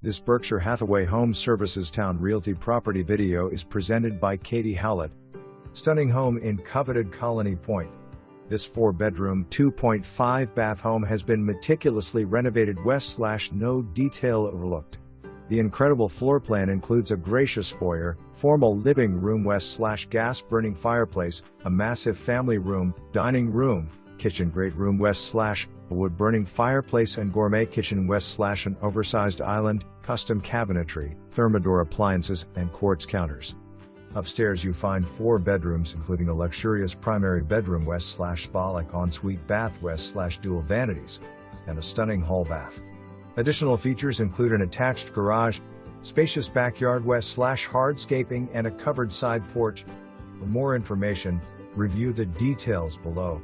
This Berkshire Hathaway Home Services Towne Realty property video is presented by Katie Howlett. Stunning home in coveted Colony Point. This 4-bedroom, 2.5-bath home has been meticulously renovated west/no detail overlooked. The incredible floor plan includes a gracious foyer, formal living room west/gas-burning fireplace, a massive family room, dining room, kitchen great room west/a wood-burning fireplace and gourmet kitchen west/an oversized island, custom cabinetry, Thermador appliances, and quartz counters. Upstairs you find 4 bedrooms including a luxurious primary bedroom west/spa-like ensuite bath west/dual vanities, and a stunning hall bath. Additional features include an attached garage, spacious backyard west/hardscaping, and a covered side porch. For more information, review the details below.